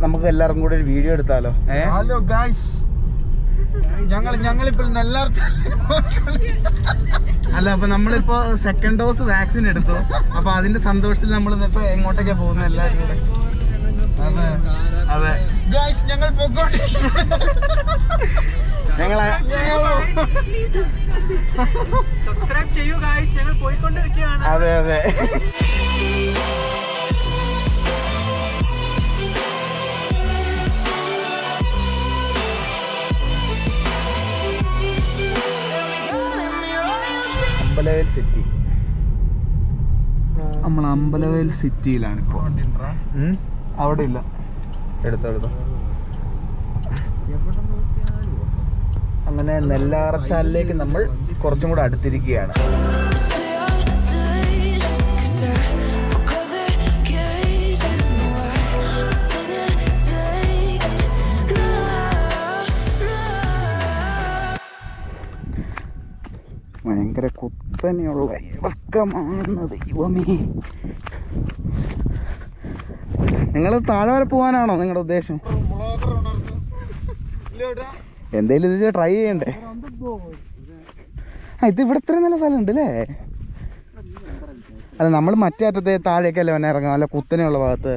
നമുക്ക് എല്ലാവർക്കും കൂടെ ഒരു വീഡിയോ എടുത്താലോ? ഹലോ ഗായ്സ്, ഞങ്ങളിപ്പോൾ നെല്ലാർച്ച അല്ല, അപ്പൊ നമ്മളിപ്പോ സെക്കൻഡ് ഡോസ് വാക്സിൻ എടുത്തു. അപ്പൊ അതിന്റെ സന്തോഷത്തിൽ നമ്മൾ ഇപ്പൊ എങ്ങോട്ടൊക്കെയാ പോകുന്നത് എല്ലാവരും കൂടെ? അതെ ഗായ്സ്, ഞങ്ങൾ സബ്സ്ക്രൈബ് ചെയ്യൂ ഗായ്സ്, ഞങ്ങൾ പോയിക്കൊണ്ടിരിക്കുകയാണ്. അതെ അതെ. അമ്പലവയൽ സിറ്റി. നമ്മൾ അമ്പലവയൽ സിറ്റിയിലാണ് ഇപ്പോൾ. അവിടെ ഇല്ല, എടുത്തെടുത്തോ. അങ്ങനെ നെല്ലാറച്ചാലിലേക്ക് നമ്മൾ കുറച്ചും കൂടെ അടുത്തിരിക്കുകയാണ്. ഭയങ്കര കുത്തനെയുള്ള ഇറക്കമാണ് ദൈവമേ. നിങ്ങൾ താഴെ വരെ പോകാനാണോ നിങ്ങളുടെ ഉദ്ദേശം? എന്തേലും ഇത് ട്രൈ ചെയ്യണ്ടേ? ഇത് ഇവിടെ ഇത്രയും നല്ല സ്ഥലം ഉണ്ട് അല്ലേ? അല്ല, നമ്മൾ മറ്റേ അറ്റത്തെ താഴേക്കല്ലേ വന്നെ ഇറങ്ങാം, നല്ല കുത്തനെയുള്ള ഭാഗത്ത്.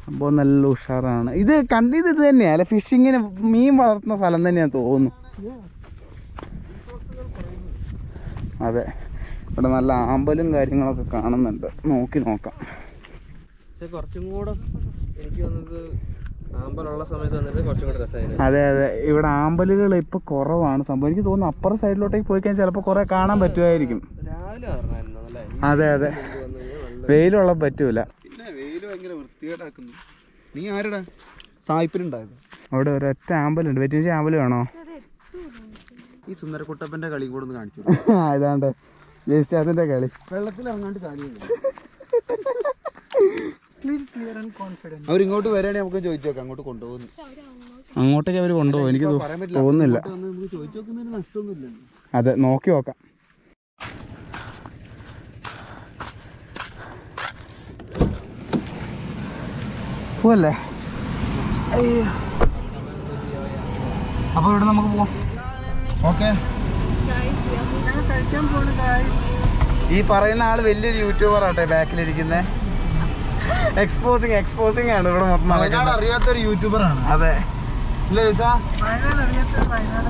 അപ്പോൾ നല്ല ഉഷാറാണ്. ഇത് കണ്ടിത് ഇത് തന്നെയാണ് അല്ലെ? ഫിഷിങ്ങിന് മീൻ വളർത്തുന്ന സ്ഥലം തന്നെയാന്ന് തോന്നുന്നു. അതെ, ഇവിടെ നല്ല ആമ്പലും കാര്യങ്ങളൊക്കെ കാണുന്നുണ്ട്. നോക്കി നോക്കാം. കുറച്ചും കൂടെ എനിക്ക് തോന്നുന്നത് ആമ്പലുള്ള സമയത്ത് വന്നിട്ട് കുറച്ചും കൂടെ രസമായിരുന്നു. അതെ അതെ, ഇവിടെ ആമ്പലുകൾ ഇപ്പൊ കുറവാണ് സംഭവം. എനിക്ക് തോന്നുന്നു അപ്പുറം സൈഡിലോട്ടേക്ക് പോയി കഴിഞ്ഞാൽ ചിലപ്പോൾ കുറെ കാണാൻ പറ്റുമായിരിക്കും. അതെ അതെ, വെയിലുള്ള പറ്റൂല. പിന്നെ വെയിൽ ഭയങ്കര വൃത്തികേടാക്കുന്നു. നീ ആരുടെ സായിപ്പിനുണ്ടായത്? അവിടെ ഒരൊറ്റ ആമ്പലുണ്ട്. വെറ്റിച്ച് ആമ്പല് വേണോ? ഈ സുന്ദരക്കുട്ടപ്പന്റെ കളി കൂടെ ഒന്ന് കാണിച്ചു. ഇതാണ്ട് ജയിച്ചാതിന്റെ കളി. വെള്ളത്തിൽ ഇറങ്ങാണ്ട് കാര്യമില്ല. അവരിങ്ങോട്ട് വരാണെങ്കിൽ നമുക്ക് ചോദിച്ചു നോക്കാം, അങ്ങോട്ട് കൊണ്ടുപോകുന്നു. അങ്ങോട്ടേക്ക് അവർ കൊണ്ടുപോകും, എനിക്ക് തോന്നുന്നില്ല. ചോദിച്ചു നോക്കുന്നതിന് നഷ്ടമൊന്നുമില്ല. അതെ, നോക്കി നോക്കാം. പോവല്ലേ? അപ്പൊ ഇവിടെ നമുക്ക് പോവാം. ഓക്കെ, ഈ പറയുന്ന ആള് വലിയൊരു യൂട്യൂബർ ആട്ടെ ബാക്കിലിരിക്കുന്നത്. എക്സ്പോസിങ് ആണ് ഇവിടെ മൊത്തം. വയനാട് അറിയാത്തൊരു യൂട്യൂബർ ആണ്. അതെ. ഇല്ല, വയനാട് അറിയാത്തൊരു വയനാട്